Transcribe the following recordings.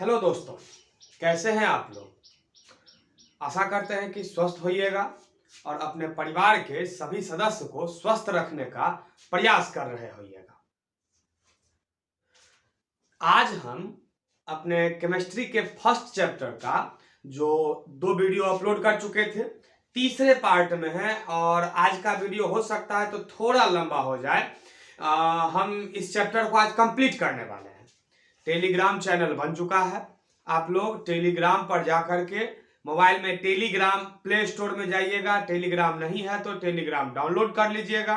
Hello दोस्तों, कैसे हैं आप लोग। आशा करते हैं कि स्वस्थ होइएगा और अपने परिवार के सभी सदस्य को स्वस्थ रखने का प्रयास कर रहे होइएगा। आज हम अपने केमिस्ट्री के फर्स्ट चैप्टर का जो 2 वीडियो अपलोड कर चुके थे, तीसरे पार्ट में है और आज का वीडियो हो सकता है तो थोड़ा लंबा हो जाए। हम इस चैप्टर को आज कंप्लीट करने वाले हैं। टेलीग्राम चैनल बन चुका है। आप लोग टेलीग्राम पर जाकर के मोबाइल में टेलीग्राम प्ले स्टोर में जाइएगा। टेलीग्राम नहीं है तो टेलीग्राम डाउनलोड कर लीजिएगा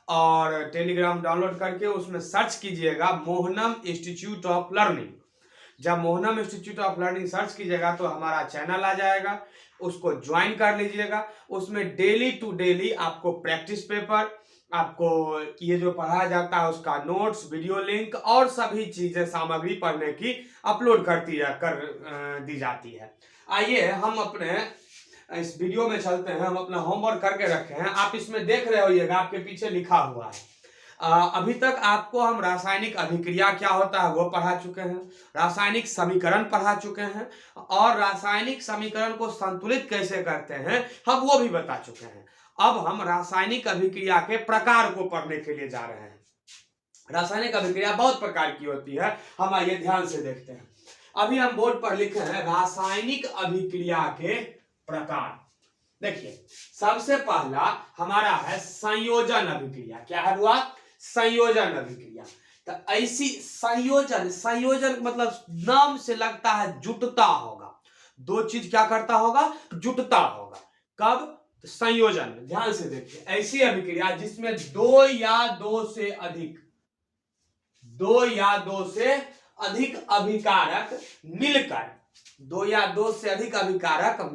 और टेलीग्राम डाउनलोड करके उसमें सर्च कीजिएगा मोहनम इंस्टीट्यूट ऑफ लर्निंग। जब Mohanam institute of learning search कीजिएगा तो हमारा चैनल आ जाएगा, उसको ज्वाइन कर लीजिएगा। उसमें डेली टू डेली आपको प्रैक्टिस पेपर, आपको ये जो पढ़ाया जाता है उसका नोट्स, वीडियो लिंक और सभी चीजें सामग्री पढ़ने की अपलोड कर दी जाती है। आइए हम अपने इस वीडियो में चलते हैं। हम अपना होमवर्क करके रखे हैं, आप इसमें देख रहे होइएगा, आपके पीछे लिखा हुआ है। अभी तक आपको हम रासायनिक अभिक्रिया क्या होता है वो पढ़ा चुके हैं, रासायनिक समीकरण पढ़ा चुके हैं और रासायनिक समीकरण को संतुलित कैसे करते हैं हम वो भी बता चुके हैं। अब हम रासायनिक अभिक्रिया के प्रकार को पढ़ने के लिए जा रहे हैं। रासायनिक अभिक्रिया बहुत प्रकार की होती है, हम आइए ध्यान से देखते हैं। अभी हम बोर्ड पर लिखे हैं रासायनिक अभिक्रिया के प्रकार। देखिए, सबसे पहला हमारा है संयोजन अभिक्रिया। क्या है हुआ? संयोजन अभिक्रिया। तो ऐसी संयोजन मतलब नाम से लगता है जुटता होगा। दो चीज क्या करता होगा? जुटता होगा। कब? तो संयोजन में। ध्यान से देखिए, ऐसी अभिक्रिया जिसमें दो या दो से अधिक अभिकारक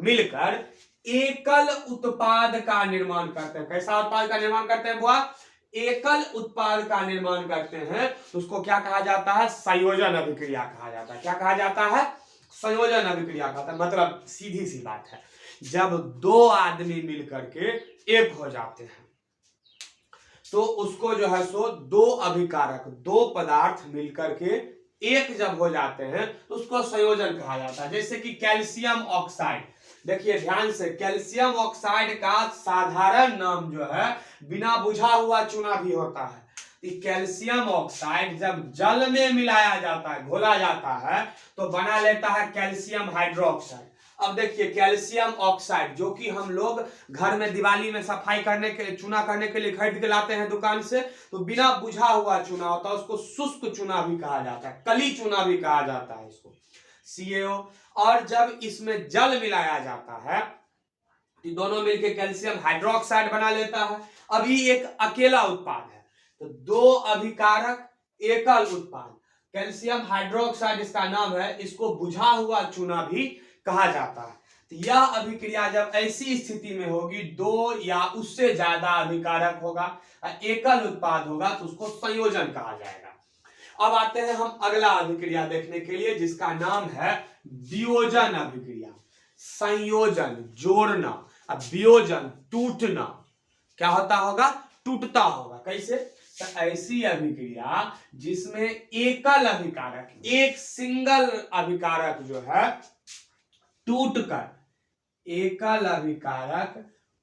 मिलकर एकल उत्पाद का निर्माण करते हैं। कैसा उत्पाद का निर्माण करते हैं बुआ? एकल उत्पाद का निर्माण करते हैं। तो उसको क्या कहा जाता है? संयोजन अभिक्रिया कहा जाता है। क्या कहा जाता है? संयोजन अभिक्रिया कहता है। मतलब सीधी सी बात है, जब दो आदमी मिलकर के एक हो जाते हैं तो उसको जो है सो दो अभिकारक, दो पदार्थ मिलकर के एक जब हो जाते हैं तो उसको संयोजन कहा जाता है। जैसे कि कैल्शियम ऑक्साइड। देखिए ध्यान से, कैल्शियम ऑक्साइड का साधारण नाम जो है बिना बुझा हुआ चूना भी होता है। कैल्शियम ऑक्साइड जब जल में मिलाया जाता है, घोला जाता है, तो बना लेता है कैल्शियम हाइड्रोक्साइड। अब देखिए, कैल्शियम ऑक्साइड जो कि हम लोग घर में दिवाली में सफाई करने के, चूना करने के लिए खरीद के लाते हैं दुकान से, तो बिना बुझा हुआ चूना होता है, उसको शुष्क चूना भी कहा जाता है, कली चूना भी कहा जाता है इसको, CaO। और जब इसमें जल मिलाया जाता है तो दोनों मिलकर कैल्शियम हाइड्रोक्साइड बना लेता है। अभी एक अकेला उत्पाद है, तो दो अभिकारक एकल उत्पाद, कैल्शियम हाइड्रोक्साइड इसका नाम है। इसको बुझा हुआ चूना भी कहा जाता है। तो यह अभिक्रिया जब ऐसी स्थिति में होगी, दो या उससे ज्यादा अभिकारक होगा, एकल उत्पाद होगा, तो उसको संयोजन कहा जाएगा। अब आते हैं हम अगला अभिक्रिया देखने के लिए, जिसका नाम है वियोजन अभिक्रिया। संयोजन जोड़ना, अब वियोजन टूटना। क्या होता होगा? टूटता होगा। कैसे? तो ऐसी अभिक्रिया जिसमें एकल अभिकारक, एक सिंगल अभिकारक जो है एकल अभिकारक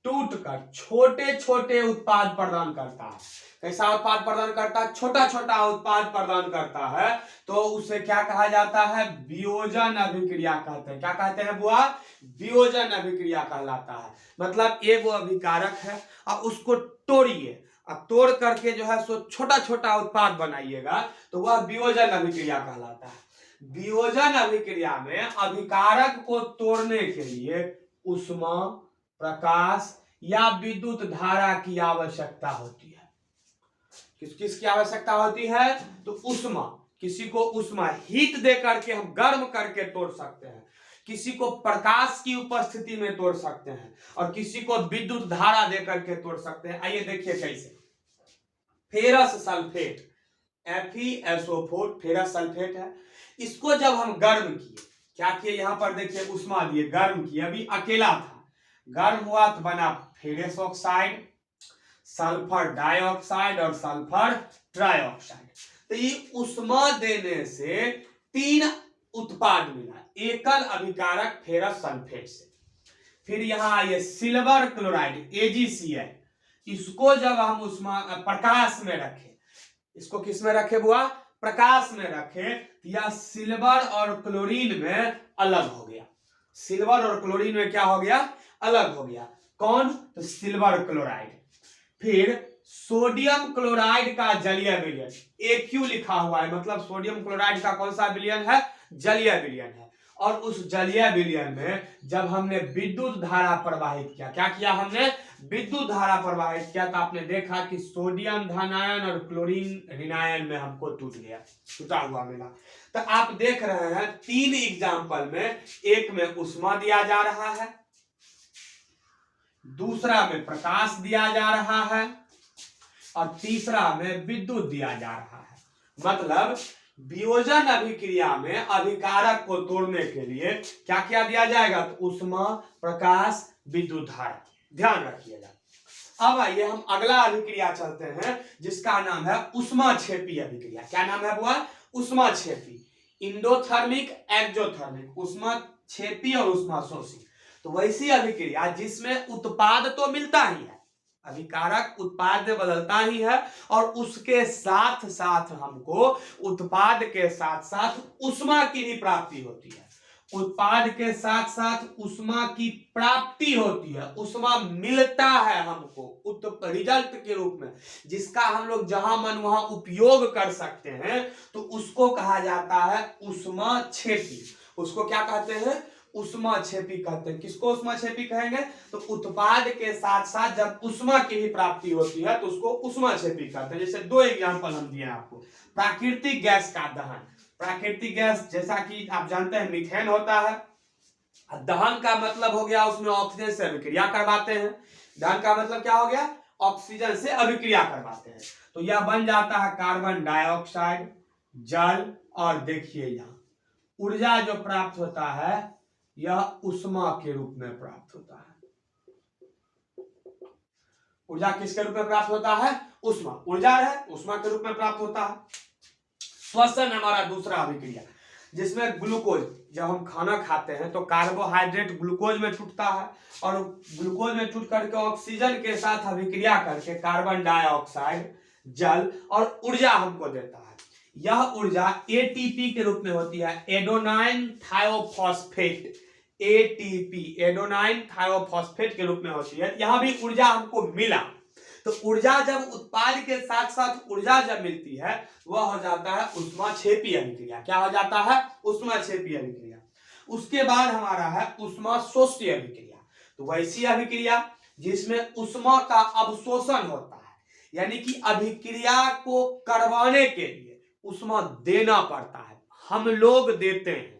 टूटकर छोटे छोटे उत्पाद प्रदान करता है। कैसा उत्पाद प्रदान करता है? छोटा छोटा उत्पाद प्रदान करता है, तो उसे क्या कहा जाता है? वियोजन अभिक्रिया कहते हैं। क्या कहते हैं बुआ? वियोजन अभिक्रिया कहलाता है। मतलब एक वो अभिकारक है और उसको तोड़िए, अब तोड़ करके जो है सो छोटा छोटा उत्पाद बनाइएगा, तो वह वियोजन अभिक्रिया कहलाता है। वियोजन अभिक्रिया में अभिकारक को तोड़ने के लिए उष्मा, प्रकाश या विद्युत धारा की आवश्यकता होती है। किसकी आवश्यकता होती है? तो उष्मा, किसी को उष्मा हीट दे करके हम गर्म करके तोड़ सकते हैं, किसी को प्रकाश की उपस्थिति में तोड़ सकते हैं और किसी को विद्युत धारा दे करके तोड़ सकते हैं। आइए देखिए कैसे। Ferrous sulphate, FeSO4 ferrous sulphate है। इसको जब हम गर्म किए, क्या किए? यहां पर देखिए उष्मा दिए, गर्म किए, अभी अकेला था, गर्म हुआ तो बना फेरस ऑक्साइड, सल्फर डाइऑक्साइड और सल्फर ट्राइऑक्साइड। तो ये उष्मा देने से तीन उत्पाद मिला एकल अभिकारक फेरस सल्फेट से। फिर यहाँ आइए सिल्वर क्लोराइड AgCl, इसको जब हम उसमें प्रकाश में रखे, इसको किस में रखे बुआ, प्रकाश में रखे, या सिल्वर और क्लोरीन में अलग हो गया। सिल्वर और क्लोरीन में क्या हो गया, अलग हो गया। कौन, तो सिल्वर क्लोराइड। फिर सोडियम क्लोराइड का जलीय विलयन, AQ लिखा हुआ है, मतलब सोडियम क्लोराइड का कौन सा विलयन है, जलीय विलयन है। और उस जलीय विलयन में जब हमने विद्युत धारा प्रवाहित किया, क्या किया हमने, विद्युत धारा प्रवाहित किया, तो आपने देखा कि सोडियम धनायन और क्लोरीन ऋणायन में हमको टूट गया, टूटा हुआ मिला। तो आप देख रहे हैं 3 एग्जाम्पल में, एक में उष्मा दिया जा रहा है, दूसरा में प्रकाश दिया जा रहा है, और तीसरा में विद्युत दिया जा रहा है। मतलब वियोजन अभिक्रिया में अभिकारक को तोड़ने के लिए क्या क्या दिया जाएगा, तो उष्मा, प्रकाश, विद्युत धारा, ध्यान रखिएगा। अब आइए हम अगला अभिक्रिया चलते हैं, जिसका नाम है उष्माक्षेपी अभिक्रिया। क्या नाम है बुआ, उष्माक्षेपी, इंडोथर्मिक, एक्सोथर्मिक, उष्माक्षेपी और उष्माशोषी। तो वैसी अभिक्रिया जिसमें उत्पाद तो मिलता ही है, अभिकारक उत्पाद में बदलता ही है, और उसके साथ साथ हमको उत्पाद के साथ साथ उष्मा की भी प्राप्ति होती है, उत्पाद के साथ साथ उष्मा की प्राप्ति होती है, उष्मा मिलता है हमको रिजल्ट के रूप में, जिसका हम लोग जहां मन वहां उपयोग कर सकते हैं, तो उसको कहा जाता है उष्माक्षेपी। उसको क्या कहते हैं, उष्माक्षेपी कहते हैं। किसको उष्माक्षेपी कहेंगे, तो उत्पाद के साथ साथ जब उष्मा की भी प्राप्ति होती है तो उसको उष्माक्षेपी कहते हैं। जैसे 2 एग्जांपल हम दिए आपको, प्राकृतिक गैस का दहन, प्राकृतिक गैस जैसा कि आप जानते हैं मीथेन होता है, दहन का मतलब हो गया उसमें ऑक्सीजन से अभिक्रिया करवाते हैं, दहन का मतलब क्या हो गया, ऑक्सीजन से अभिक्रिया करवाते हैं, तो यह बन जाता है कार्बन डाइऑक्साइड, जल, और देखिए यहाँ ऊर्जा जो प्राप्त होता है यह उष्मा के रूप में प्राप्त होता है। ऊर्जा किसके रूप में प्राप्त होता है, उष्मा, ऊर्जा है उष्मा के रूप में प्राप्त होता है। श्वसन हमारा दूसरा अभिक्रिया, जिसमें ग्लूकोज, जब हम खाना खाते हैं तो कार्बोहाइड्रेट ग्लूकोज में टूटता है, और ग्लूकोज में टूट करके ऑक्सीजन के साथ अभिक्रिया करके कार्बन डाइऑक्साइड, जल और ऊर्जा हमको देता है। यह ऊर्जा ATP के रूप में होती है, एडोनाइन थायोफॉस्फेट, ATP, एडोनाइन थायोफॉस्फेट के रूप में होती है। यहां भी ऊर्जा हमको मिला, तो ऊर्जा जब उत्पाद के साथ साथ ऊर्जा जब मिलती है वह हो जाता है उष्माक्षेपी अभिक्रिया। क्या हो जाता है, उष्माक्षेपी अभिक्रिया। उसके बाद हमारा है उष्माशोषी अभिक्रिया, तो वैसी अभिक्रिया जिसमें उष्मा का अवशोषण होता है, यानी कि अभिक्रिया को करवाने के लिए उष्मा देना पड़ता है, हम लोग देते हैं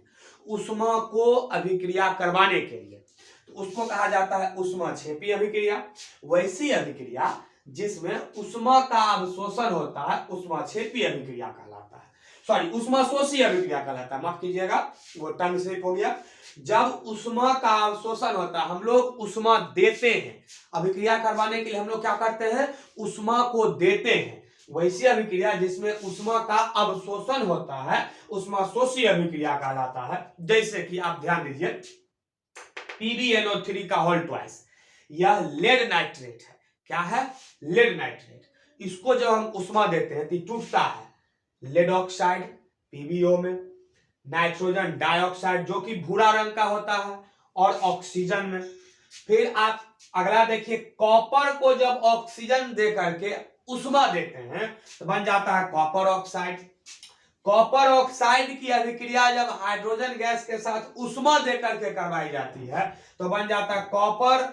उष्मा को अभिक्रिया करवाने के लिए, तो उसको कहा जाता है उष्माक्षेपी अभिक्रिया। वैसी अभिक्रिया जिसमें उष्मा का अवशोषण होता है उष्माक्षेपी अभिक्रिया कहलाता है, सॉरी उष्माशोषी अभिक्रिया कहलाता है, माफ कीजिएगा वो टंग स्लिप हो गया। जब उष्मा का अवशोषण होता है, हम लोग उष्मा देते हैं, अभिक्रिया करवाने के लिए हम लोग क्या करते हैं, उष्मा को देते हैं। वैसी अभिक्रिया जिसमें उष्मा का अवशोषण होता है उष्माशोषी अभिक्रिया कहलाता है। जैसे कि आप ध्यान दीजिए PbNO3 का होल ट्वाइस, यह लेड नाइट्रेट है। क्या है, लेड नाइट्रेट। इसको जब हम उष्मा देते हैं तो टूटता है लेड ऑक्साइड PbO में, नाइट्रोजन डाइऑक्साइड जो कि भूरा रंग का होता है, और ऑक्सीजन में। फिर आप अगला देखिए, कॉपर को जब ऑक्सीजन दे करके उष्मा देते हैं तो बन जाता है कॉपर ऑक्साइड। कॉपर ऑक्साइड की अभिक्रिया जब हाइड्रोजन गैस के साथ उष्मा देकर के करवाई जाती है तो बन जाता है कॉपर,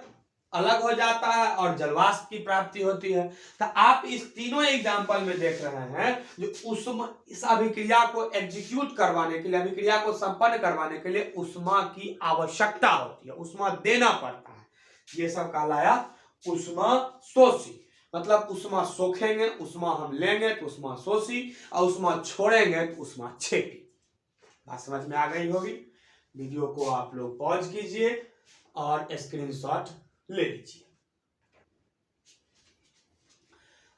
अलग हो जाता है और जलवाष्प की प्राप्ति होती है। तो आप इस तीनों एग्जांपल में देख रहे हैं जो उष्मा, इस अभिक्रिया को एग्जीक्यूट करवाने के लिए, अभिक्रिया को संपन्न करवाने के लिए उष्मा की आवश्यकता होती है, उष्मा देना पड़ता है। ये सब कहलाया उष्माशोषी, मतलब उष्मा सोखेंगे, उष्मा हम लेंगे तो उष्माशोषी, और उष्मा छोड़ेंगे तो उष्माक्षेपी। बात समझ में आ गई होगी। वीडियो को आप लोग पॉज कीजिए और स्क्रीनशॉट ले लीजिए।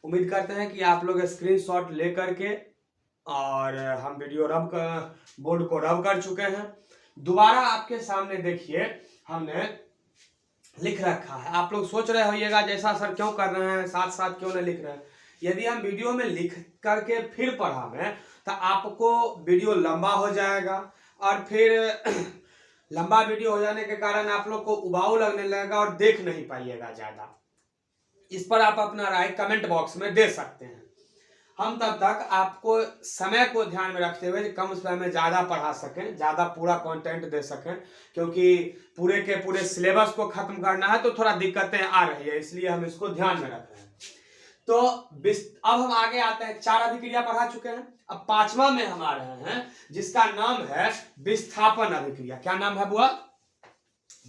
उम्मीद करते हैं कि आप लोग स्क्रीनशॉट ले करके और हम वीडियो बोर्ड को रब कर चुके हैं। दोबारा आपके सामने देखिए हमने लिख रखा है। आप लोग सोच रहे होइएगा जैसा सर क्यों कर रहे हैं, साथ साथ क्यों नहीं लिख रहे हैं। यदि हम वीडियो में लिख करके फिर पढ़ावें तो आपको वीडियो लंबा हो जाएगा, और फिर लंबा वीडियो हो जाने के कारण आप लोग को उबाऊ लगने लगेगा और देख नहीं पाइएगा ज्यादा। इस पर आप अपना राय कमेंट बॉक्स में दे सकते हैं। हम तब तक आपको समय को ध्यान में रखते हुए कम समय में ज्यादा पढ़ा सकें, ज्यादा पूरा कंटेंट दे सकें, क्योंकि पूरे के पूरे सिलेबस को खत्म करना है तो थोड़ा दिक्कतें आ रही है, इसलिए हम इसको ध्यान में रख रहे हैं। तो अब हम आगे आते हैं। 4 अभिक्रिया पढ़ा चुके हैं, अब 5वां में हम आ रहे हैं जिसका नाम है विस्थापन अभिक्रिया। क्या नाम है बुआ?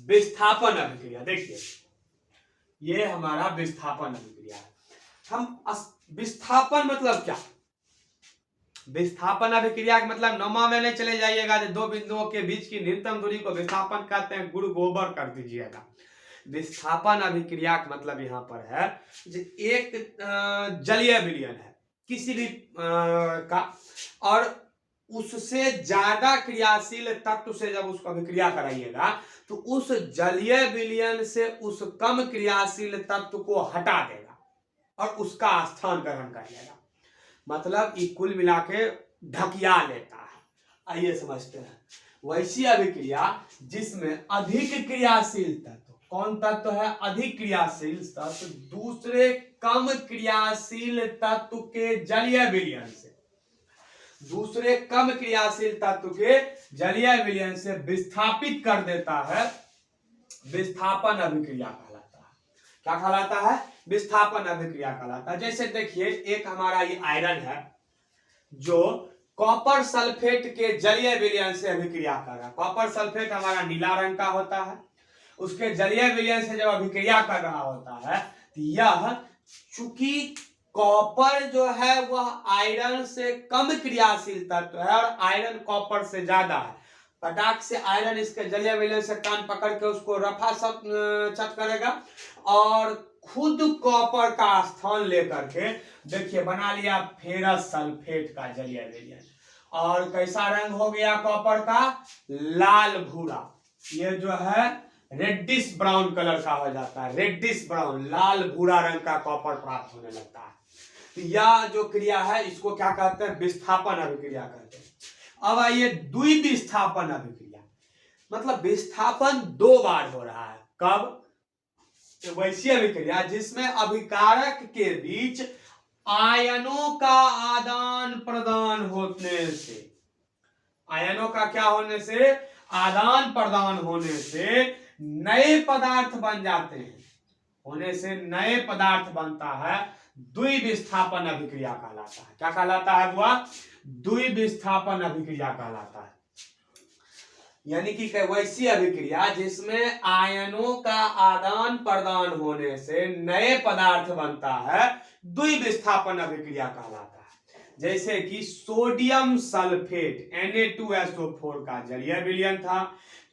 विस्थापन अभिक्रिया। देखिए ये हमारा विस्थापन अभिक्रिया है। हम विस्थापन मतलब क्या? विस्थापन अभिक्रिया का मतलब नौमा में नहीं चले जाइएगा। दो बिंदुओं के बीच की न्यूनतम दूरी को विस्थापन कहते हैं, गुड़ गोबर कर दीजिएगा। विस्थापन अभिक्रिया का मतलब यहाँ पर है एक जलीय विलयन है किसी भी का, और उससे ज्यादा क्रियाशील तत्व से जब उसको अभिक्रिया कराइएगा तो उस जलीय विलयन से उस कम क्रियाशील तत्व को हटा देगा और उसका स्थान ग्रहण कर लेगा। मतलब ये कुल मिला के ढकिया लेता है। आइए समझते हैं। वैसी अभिक्रिया जिसमें अधिक क्रियाशील तत्व, कौन तत्व है? अधिक क्रियाशील तत्व दूसरे कम क्रियाशील तत्व के जलीय विलयन से, दूसरे कम क्रियाशील तत्व के जलीय विलयन से विस्थापित कर देता है, विस्थापन अभिक्रिया कहलाता है। क्या कहलाता है? विस्थापन अभिक्रिया कहलाता है। जैसे देखिए एक हमारा ये आयरन है जो कॉपर सल्फेट के जलीय विलयन से अभिक्रिया कर रहा है। कॉपर सल्फेट हमारा नीला रंग का होता है, उसके जलीय विलयन से जब अभिक्रिया कर रहा होता है तो यह, चूंकि कॉपर जो है वह आयरन से कम क्रियाशील तत्व है और आयरन कॉपर से ज्यादा है, पटाख से आयरन इसके जलीय विलयन से कान पकड़ के उसको रफा चट करेगा और खुद कॉपर का स्थान लेकर के देखिए बना लिया फेरस सल्फेट का जलीय विलयन। और कैसा रंग हो गया कॉपर का? लाल भूरा। ये जो है रेडिश ब्राउन कलर का हो जाता है, रेडिश ब्राउन, लाल भूरा रंग का कॉपर प्राप्त होने लगता है। तो यह जो क्रिया है इसको क्या कहते हैं? विस्थापन अभिक्रिया कहते हैं। अब आइए द्विविस्थापन अभिक्रिया। मतलब विस्थापन 2 बार हो रहा है। कब? वैसी अभिक्रिया जिसमें अभिकारक के बीच आयनों का आदान प्रदान होने से, आयनों का क्या होने से? आदान प्रदान होने से नए पदार्थ बन जाते हैं, होने से नए पदार्थ बनता है, द्विविस्थापन अभिक्रिया कहलाता है। क्या कहलाता है बुआ? द्विविस्थापन अभिक्रिया कहलाता है। यानी कि वैसी अभिक्रिया जिसमें आयनों का आदान प्रदान होने से नए पदार्थ बनता है, द्विविस्थापन अभिक्रिया कहलाता है। जैसे कि सोडियम सल्फेट Na2SO4 का जलीय विलयन था,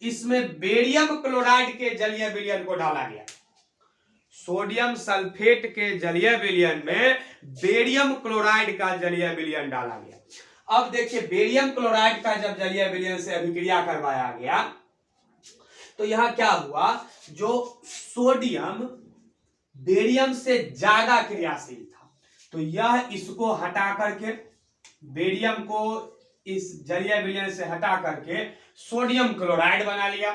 इसमें बेरियम क्लोराइड के जलीय विलयन को डाला गया। सोडियम सल्फेट के जलीय विलयन में बेरियम क्लोराइड का जलीय विलयन डाला गया। अब देखिए बेरियम क्लोराइड का जब जलीय विलयन से अभिक्रिया करवाया गया तो यहां क्या हुआ? जो सोडियम बेरियम से ज्यादा क्रियाशील था तो यह इसको हटा करके, बेरियम को इस जलीय विलयन से हटा करके सोडियम क्लोराइड बना लिया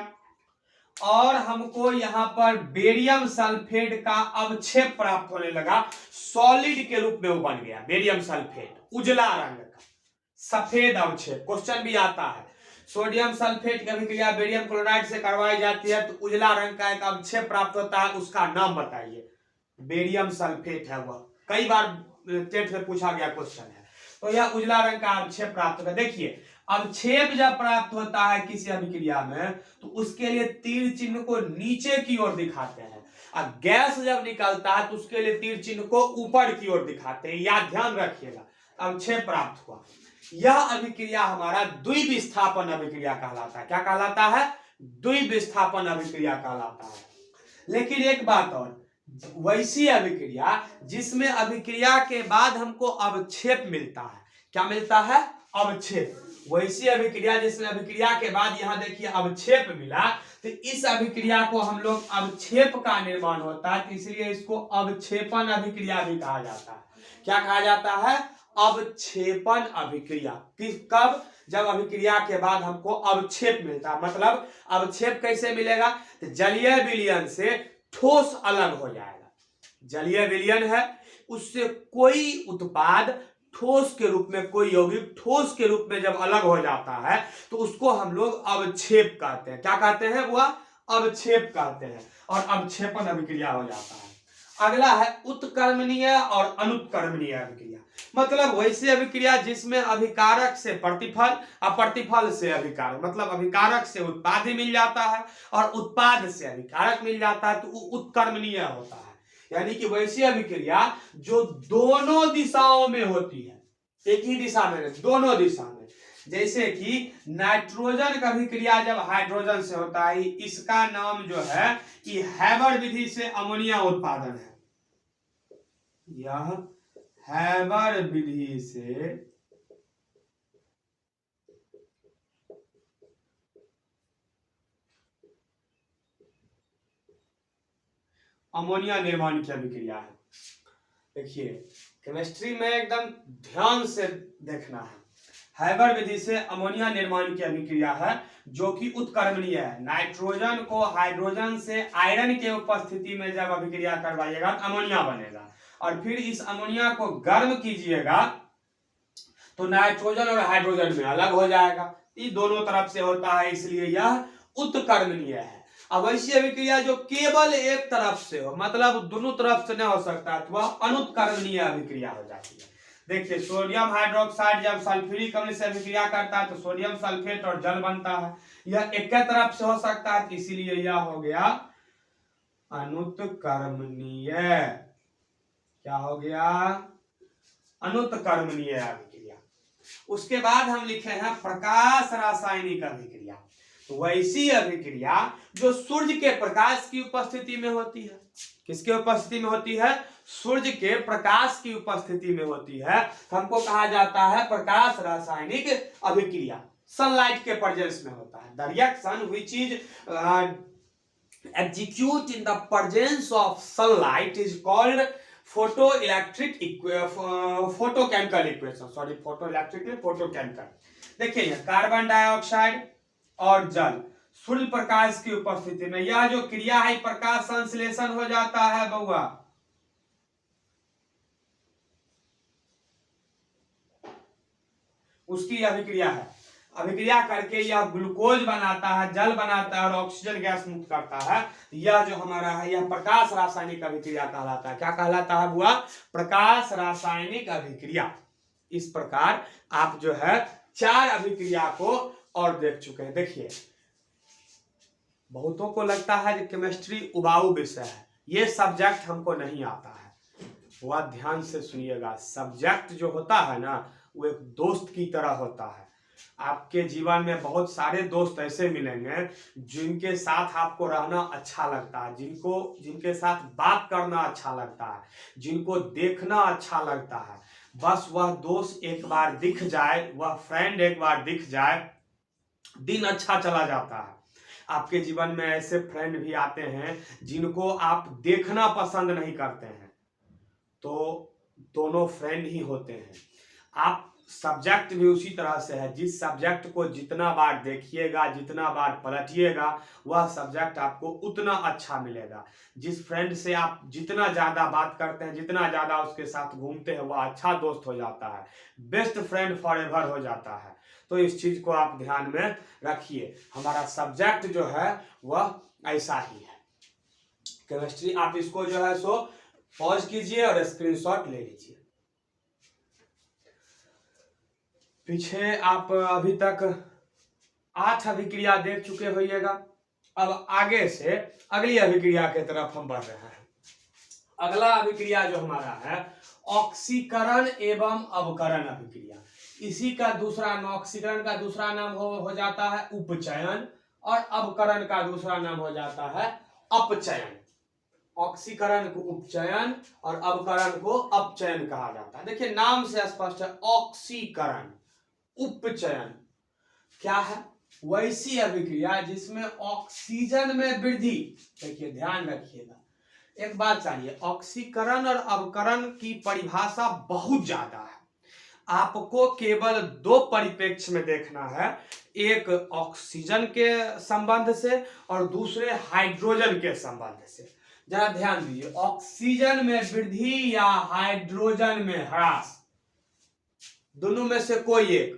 और हमको यहां पर बेरियम सल्फेट का अवक्षेप प्राप्त होने लगा, सॉलिड के रूप में वो बन गया बेरियम सल्फेट, उजला रंग का सफेद अवक्षेप। क्वेश्चन भी आता है सोडियम सल्फेट की अभिक्रिया बेरियम क्लोराइड से करवाई जाती है तो उजला रंग का एक अवक्षेप प्राप्त होता है, उसका नाम बताइए। बेरियम सल्फेट है वह, कई बार टेट में पूछा गया क्वेश्चन है। तो यह उजला रंग का अवक्षेप प्राप्त होगा। देखिए अवक्षेप जब प्राप्त होता है किसी अभिक्रिया में तो उसके लिए तीर चिन्ह को नीचे की ओर दिखाते हैं, और गैस जब निकलता है तो उसके लिए तीर चिन्ह को ऊपर की ओर दिखाते हैं। या ध्यान रखिएगा, अवक्षेप प्राप्त हुआ। यह अभिक्रिया हमारा द्विविस्थापन अभिक्रिया कहलाता है। क्या कहलाता है? द्विविस्थापन अभिक्रिया कहलाता है। लेकिन एक बात और, वैसी अभिक्रिया जिसमें अभिक्रिया के बाद हमको अवक्षेप मिलता है, क्या मिलता है? अवक्षेप। वैसी अभिक्रिया जिसमें अभिक्रिया के बाद यहाँ देखिए अवक्षेप मिला, तो इस अभिक्रिया को हम लोग अवक्षेप का निर्माण होता है, तो इसलिए इसको अवक्षेपण अभिक्रिया भी कहा जाता है। क्या कहा जाता है? अवक्षेपण अभिक्रिया। किस कब? जब अभिक्रिया के बाद हमको अवक्षेप मिलता है। मतलब अवक्षेप कैसे मिलेगा? तो जलीय विलयन से ठोस अलग हो जाएगा। जलीय विलयन है, उससे कोई उत्पाद ठोस के रूप में, कोई यौगिक ठोस के रूप में जब अलग हो जाता है तो उसको हम लोग अवक्षेप कहते हैं। क्या कहते हैं? वह अवक्षेप कहते हैं, और अवक्षेपण अभिक्रिया हो जाता है। अगला है उत्कर्मणीय और अनुत्कर्मणीय अभिक्रिया। मतलब वैसी अभिक्रिया जिसमें अभिकारक से प्रतिफल और प्रतिफल से अभिकारक, मतलब अभिकारक से उत्पाद ही मिल जाता है और उत्पाद से अभिकारक मिल जाता है, तो उत्कर्मणीय होता है। यानी कि वैसी अभिक्रिया जो दोनों दिशाओं में होती है, एक ही दिशा में नहीं, दोनों दिशा में। जैसे कि नाइट्रोजन का अभिक्रिया जब हाइड्रोजन से होता है, इसका नाम जो है कि हैबर विधि से अमोनिया उत्पादन है। यह हैबर विधि से अमोनिया निर्माण की अभिक्रिया है। देखिए केमिस्ट्री में एकदम ध्यान से देखना है। हैबर विधि से अमोनिया निर्माण की अभिक्रिया है जो कि उत्कर्मणीय है। नाइट्रोजन को हाइड्रोजन से आयरन के उपस्थिति में जब अभिक्रिया करवाइएगा तो अमोनिया बनेगा, और फिर इस अमोनिया को गर्म कीजिएगा तो नाइट्रोजन और हाइड्रोजन में अलग हो जाएगा। ये दोनों तरफ से होता है, इसलिए यह उत्कर्मणीय है। अब ऐसी अभिक्रिया जो केवल एक तरफ से हो, मतलब दोनों तरफ से नहीं हो सकता, तो वह अनुत्कर्मणीय अभिक्रिया हो जाती है। देखिए सोडियम हाइड्रोक्साइड जब सल्फ्यूरिक अम्ल से अभिक्रिया करता है तो सोडियम सल्फेट और जल बनता है। यह एक तरफ से हो सकता है, इसीलिए यह हो गया अनुत्कर्मणीय। क्या हो गया? अनुत्कर्मणीय अभिक्रिया। उसके बाद हम लिखे हैं प्रकाश रासायनिक अभिक्रिया। तो वैसी अभिक्रिया जो सूर्य के प्रकाश की उपस्थिति में होती है। किसके उपस्थिति में होती है? सूर्य के प्रकाश की उपस्थिति में होती है, हमको कहा जाता है प्रकाश रासायनिक अभिक्रिया। सनलाइट के प्रेजेंस में होता है। The reaction which is execute in the presence of sunlight is called photoelectric photochemical equation। Sorry, photoelectric नहीं, photochemical। देखिए कार्बन डाइऑक्साइड और जल सूर्य प्रकाश की उपस्थिति में यह जो क्रिया है प्रकाश संश्लेषण हो जाता है बउआ। उसकी अभिक्रिया है। अभिक्रिया करके यह ग्लूकोज बनाता है, जल बनाता है और ऑक्सीजन गैस मुक्त करता है। यह जो हमारा है यह प्रकाश रासायनिक अभिक्रिया कहलाता है। क्या कहलाता है बुआ? प्रकाश रासायनिक अभिक्रिया। इस प्रकार आप जो है 4 अभिक्रिया को और देख चुके हैं। देखिए बहुतों को लगता है कि केमिस्ट्री उबाऊ विषय है, ये सब्जेक्ट हमको नहीं आता है। वह ध्यान से सुनिएगा, सब्जेक्ट जो होता है ना वो एक दोस्त की तरह होता है। आपके जीवन में बहुत सारे दोस्त ऐसे मिलेंगे जिनके साथ आपको रहना अच्छा लगता है, जिनके साथ बात करना अच्छा लगता है, जिनको देखना अच्छा लगता है। बस वह दोस्त एक बार दिख जाए, वह फ्रेंड एक बार दिख जाए, दिन अच्छा चला जाता है। आपके जीवन में ऐसे फ्रेंड भी आते हैं जिनको आप देखना पसंद नहीं करते हैं, तो दोनों फ्रेंड ही होते हैं। आप सब्जेक्ट भी उसी तरह से है, जिस सब्जेक्ट को जितना बार देखिएगा, जितना बार पलटिएगा, वह सब्जेक्ट आपको उतना अच्छा मिलेगा। जिस फ्रेंड से आप जितना ज्यादा बात करते हैं, जितना ज्यादा उसके साथ घूमते हैं, वह अच्छा दोस्त हो जाता है, बेस्ट फ्रेंड फॉरएवर हो जाता है। तो इस चीज को आप ध्यान में रखिए। हमारा सब्जेक्ट जो है वह ऐसा ही है केमिस्ट्री। आप इसको जो है सो पॉज कीजिए और स्क्रीनशॉट ले लीजिए। पीछे आप अभी तक 8 अभिक्रिया देख चुके होइएगा। अब आगे से अगली अभिक्रिया की तरफ हम बढ़ रहे हैं। अगला अभिक्रिया जो हमारा है ऑक्सीकरण एवं अवकरण अभिक्रिया। इसी का दूसरा नाम, ऑक्सीकरण का दूसरा नाम हो जाता है उपचयन और अवकरण का दूसरा नाम हो जाता है अपचयन। ऑक्सीकरण को उपचयन और अवकरण को अपचयन कहा जाता है। देखिए नाम से स्पष्ट है, ऑक्सीकरण उपचयन क्या है? वैसी अभिक्रिया जिसमें ऑक्सीजन में वृद्धि। देखिए ध्यान रखिएगा, एक बात चाहिए, ऑक्सीकरण और अवकरण की परिभाषा बहुत ज्यादा है। आपको केवल दो परिप्रेक्ष्य में देखना है, एक ऑक्सीजन के संबंध से और दूसरे हाइड्रोजन के संबंध से। जरा ध्यान दीजिए, ऑक्सीजन में वृद्धि या हाइड्रोजन में ह्रास, दोनों में से कोई एक,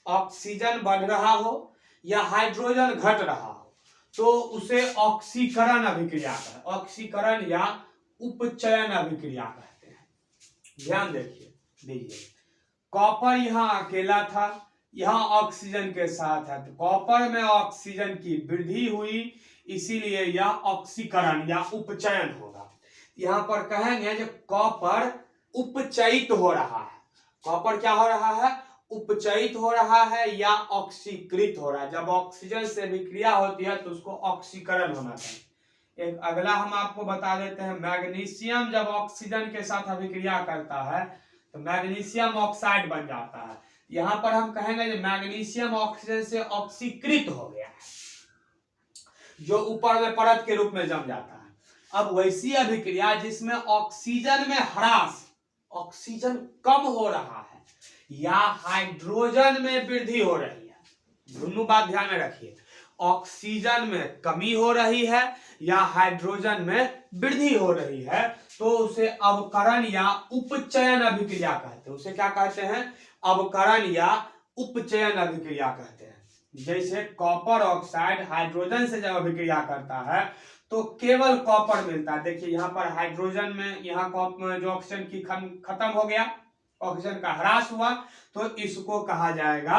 ऑक्सीजन बढ़ रहा हो या हाइड्रोजन घट रहा हो, तो उसे ऑक्सीकरण अभिक्रिया कहते हैं, ऑक्सीकरण या उपचयन अभिक्रिया कहते हैं। ध्यान दीजिए, कॉपर यहां अकेला था, यहां ऑक्सीजन के साथ है, तो कॉपर में ऑक्सीजन की वृद्धि हुई, इसीलिए यह ऑक्सीकरण या उपचयन होगा। यहां पर कहेंगे जो कॉपर उपचयित हो रहा है। कॉपर क्या हो रहा है? उपचयित हो रहा है या ऑक्सीकृत हो रहा है। जब ऑक्सीजन से अभिक्रिया होती है तो उसको ऑक्सीकरण होना चाहिए। एक अगला हम आपको बता देते हैं, मैग्नीशियम जब ऑक्सीजन के साथ अभिक्रिया करता है तो मैग्नीशियम ऑक्साइड बन जाता है। यहां पर हम कहेंगे कि मैग्नीशियम ऑक्सीजन से ऑक्सीकृत हो गया है, जो ऊपर में परत के रूप में जम जाता है। अब वैसी अभिक्रिया जिसमें ऑक्सीजन में ह्रास, ऑक्सीजन कम हो रहा है या हाइड्रोजन में वृद्धि हो रही है, दोनों बात ध्यान में रखिए, ऑक्सीजन में कमी हो रही है या हाइड्रोजन में वृद्धि हो रही है, तो उसे अवकरण या उपचयन अभिक्रिया कहते हैं। उसे क्या कहते हैं? अवकरण या उपचयन अभिक्रिया कहते हैं। जैसे कॉपर ऑक्साइड हाइड्रोजन से जब अभिक्रिया करता है तो केवल कॉपर मिलता है। देखिए यहाँ पर हाइड्रोजन में, यहाँ कॉपर जो ऑक्सीजन की खत्म हो गया, ऑक्सीजन का ह्रास हुआ, तो इसको कहा जाएगा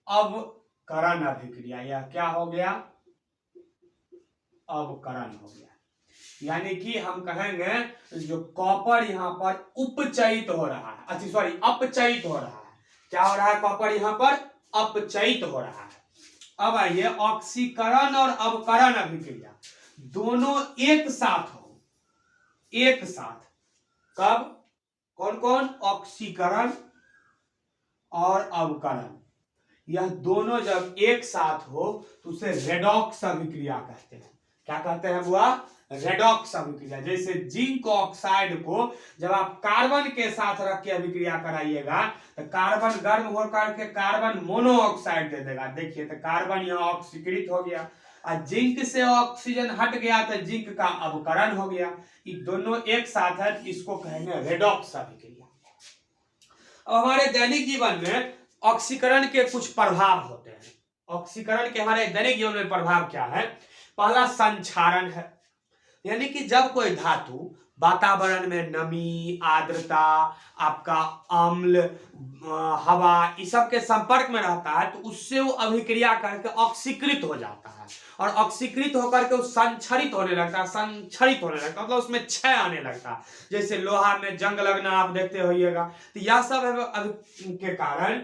अवकरण अभिक्रिया। यह क्या हो गया? अवकरण हो गया। यानी कि हम कहेंगे जो कॉपर यहाँ पर उपचयित हो रहा है, अच्छा सॉरी अपचयित हो रहा है। क्या हो रहा है? कॉपर यहाँ पर अपचयित हो रहा है। अब आइए, ऑक्सीकरण और अवकरण अभिक्रिया दोनों एक साथ हो, एक साथ कब? कौन कौन? ऑक्सीकरण और अवकरण, यह दोनों जब एक साथ हो तो उसे रेडॉक्स अभिक्रिया कहते हैं। क्या कहते हैं बुआ? रेडॉक्स अभिक्रिया। जैसे जिंक ऑक्साइड को जब आप कार्बन के साथ रख के अभिक्रिया कराइएगा तो कार्बन गर्म होकर के कार्बन मोनोऑक्साइड दे देगा। देखिए तो कार्बन यहाँ ऑक्सीकृत हो गया, और जिंक से ऑक्सीजन हट गया तो जिंक का अवकरण हो गया। ये दोनों एक साथ है, इसको कहेंगे रेडॉक्स अभिक्रिया। अब हमारे दैनिक जीवन में ऑक्सीकरण के कुछ प्रभाव होते हैं। ऑक्सीकरण के हमारे दैनिक जीवन में प्रभाव क्या है? पहला संक्षारण है, यानी कि जब कोई धातु वातावरण में नमी, आर्द्रता, आपका अम्ल, हवा, इस सब के संपर्क में रहता है तो उससे वो अभिक्रिया करके ऑक्सीकृत हो जाता है, और ऑक्सीकृत होकर के वो संक्षरित होने लगता है, संक्षरित होने लगता है, मतलब उसमें क्षय आने लगता है। जैसे लोहा में जंग लगना आप देखते होइएगा, तो यह सब के कारण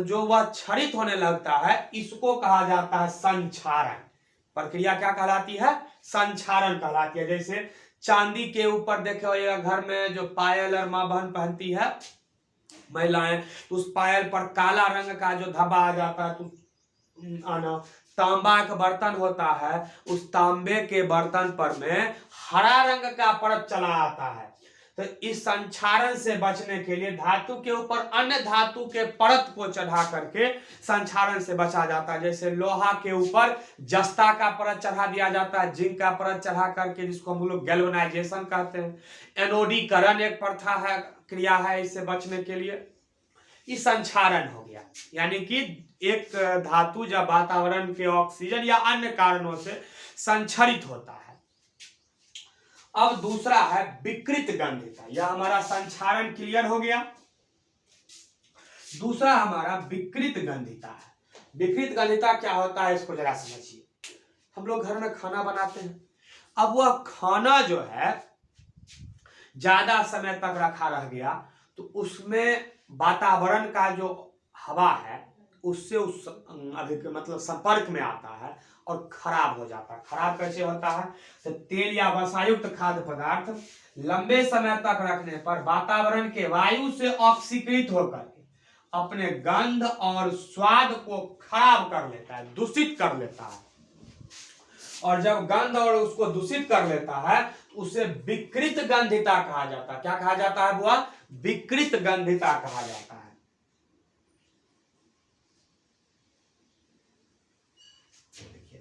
जो वह क्षरित होने लगता है, इसको कहा जाता है संक्षारण। प्रक्रिया क्या कहलाती है? संक्षारण कहलाती है। जैसे चांदी के ऊपर देखे होइएगा, घर में जो पायल और मां बहन पहनती है महिलाएं, तो उस पायल पर काला रंग का जो धब्बा आ जाता है, तो आना तांबा का बर्तन होता है, उस तांबे के बर्तन पर में हरा रंग का परत चला आता है। तो इस संक्षारण से बचने के लिए धातु के ऊपर अन्य धातु के परत को चढ़ा करके संक्षारण से बचा जाता है। जैसे लोहा के ऊपर जस्ता का परत चढ़ा दिया जाता है, जिंक का परत चढ़ा करके, जिसको हम लोग गैल्वेनाइजेशन कहते हैं। एनोडीकरण एक प्रथा है, क्रिया है, इससे बचने के लिए ये संक्षारण हो गया। यानी कि एक धातु जब वातावरण के ऑक्सीजन या अन्य कारणों से संक्षरित होता है। अब दूसरा है विकृत गंधिता। यह हमारा संक्षारण क्लियर हो गया। दूसरा हमारा विकृत गंधिता है। विकृत गंधिता क्या होता है, इसको जरा समझिए। हम लोग घर में खाना बनाते हैं, अब वह खाना जो है ज्यादा समय तक रखा रह गया तो उसमें वातावरण का जो हवा है उससे उस मतलब संपर्क में आता है और खराब हो जाता है। खराब कैसे होता है? तो तेल या वसायुक्त खाद्य पदार्थ लंबे समय तक रखने पर वातावरण के वायु से ऑक्सीकृत होकर अपने गंध और स्वाद को खराब कर लेता है, दूषित कर लेता है। और जब गंध और उसको दूषित कर लेता है तो उसे विकृत गंधिता कहा जाता है। क्या कहा जाता है बुआ? विकृत गंधिता कहा जाता है।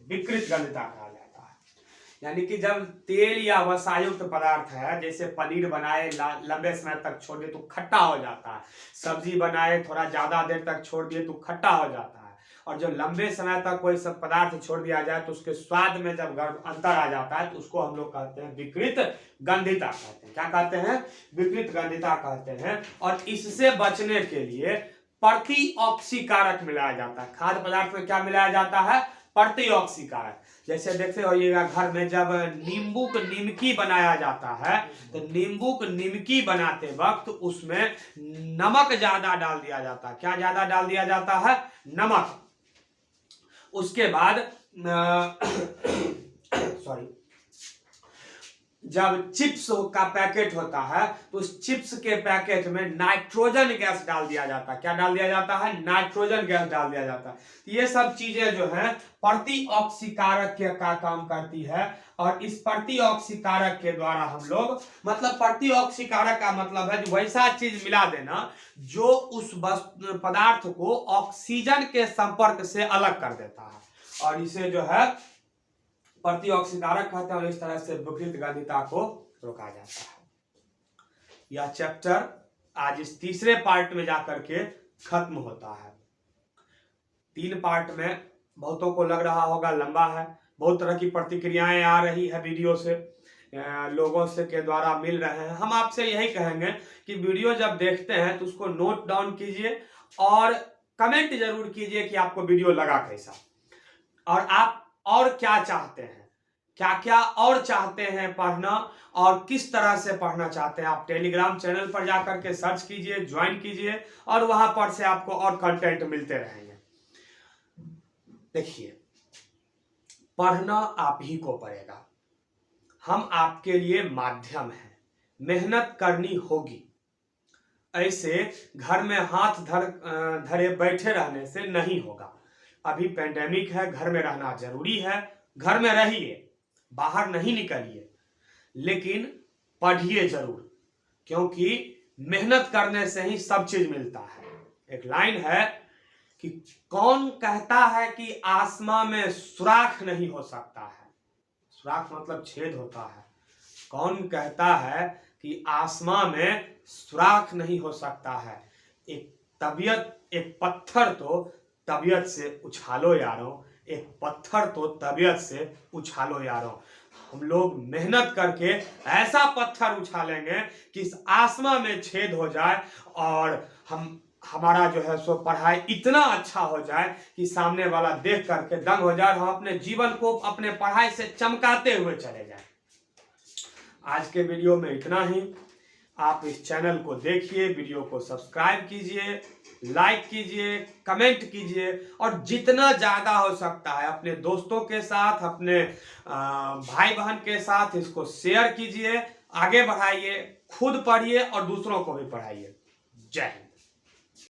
विकृत गंधिता कहा जाता है। यानी कि जब तेल या वसायुक्त पदार्थ है, जैसे पनीर बनाए लंबे समय तक छोड़ दिए तो खट्टा हो जाता है, सब्जी बनाए थोड़ा ज्यादा देर तक छोड़ दिए तो खट्टा हो जाता है, और जब लंबे समय तक कोई सब पदार्थ छोड़ दिया जाए तो उसके स्वाद में जब अंतर आ जाता है तो उसको हम लोग कहते हैं विकृत गंधिता कहते हैं। क्या कहते हैं? विकृत गंधिता कहते हैं। और इससे बचने के लिए प्रतिऑक्सीकारक मिलाया जाता है। खाद्य पदार्थ में क्या मिलाया जाता है? प्रतिऑक्सीकारक। जैसे देखते होइएगा घर में जब नींबू की निमकी बनाया जाता है तो नींबू की निमकी बनाते वक्त उसमें नमक ज्यादा डाल दिया जाता है। क्या ज्यादा डाल दिया जाता है? नमक। उसके बाद सॉरी, जब चिप्स का पैकेट होता है तो उस चिप्स के पैकेट में नाइट्रोजन गैस डाल दिया जाता है। क्या डाल दिया जाता है? नाइट्रोजन गैस डाल दिया जाता है। ये सब चीजें जो है प्रतिऑक्सीकारक का काम करती है, और इस प्रतिऑक्सीकारक के द्वारा हम लोग, मतलब प्रतिऑक्सीकारक का मतलब है वैसा चीज मिला देना जो उस पदार्थ को ऑक्सीजन के संपर्क से अलग कर देता है, और इसे जो है प्रतिऑक्सीकारक कहते हैं। और इस तरह से विकृत गंधिता को रोका जाता है। यह चैप्टर आज इस तीसरे पार्ट में जाकर के खत्म होता है। 3 पार्ट में बहुतों को लग रहा होगा लंबा है, बहुत तरह की प्रतिक्रियाएं आ रही है वीडियो से, लोगों से के द्वारा मिल रहे हैं। हम आपसे यही कहेंगे कि वीडियो जब देखते हैं तो उसको नोट डाउन कीजिए और कमेंट जरूर कीजिए कि आपको वीडियो लगा कैसा, और आप और क्या चाहते हैं, क्या क्या और चाहते हैं पढ़ना, और किस तरह से पढ़ना चाहते हैं। आप टेलीग्राम चैनल पर जाकर के सर्च कीजिए, ज्वाइन कीजिए, और वहां पर से आपको और कंटेंट मिलते रहेंगे। देखिए, पढ़ना आप ही को पड़ेगा, हम आपके लिए माध्यम हैं, मेहनत करनी होगी। ऐसे घर में हाथ धरे बैठे रहने से नहीं होगा। अभी पेंडेमिक है, घर में रहना जरूरी है, घर में रहिए, बाहर नहीं निकलिए, लेकिन पढ़िए जरूर, क्योंकि मेहनत करने से ही सब चीज मिलता है। एक लाइन है कि कौन कहता है कि आसमां में सुराख नहीं हो सकता है? सुराख मतलब छेद होता है। कौन कहता है कि आसमां में सुराख नहीं हो सकता है? एक पत्थर तो तबीयत से उछालो यारों, एक पत्थर तो तबीयत से उछालो यारों। हम लोग मेहनत करके ऐसा पत्थर उछालेंगे कि इस आसमां में छेद हो जाए, और हमारा जो है सो पढ़ाई इतना अच्छा हो जाए कि सामने वाला देख करके दंग हो जाए, हम अपने जीवन को अपने पढ़ाई से चमकाते हुए चले जाएं। आज के वीडियो में इतना ही। आप इस चैनल को देखिए, वीडियो को सब्सक्राइब कीजिए, लाइक कीजिए, कमेंट कीजिए, और जितना ज़्यादा हो सकता है अपने दोस्तों के साथ, अपने भाई बहन के साथ इसको शेयर कीजिए, आगे बढ़ाइए, खुद पढ़िए और दूसरों को भी पढ़ाइए। जय हिंद।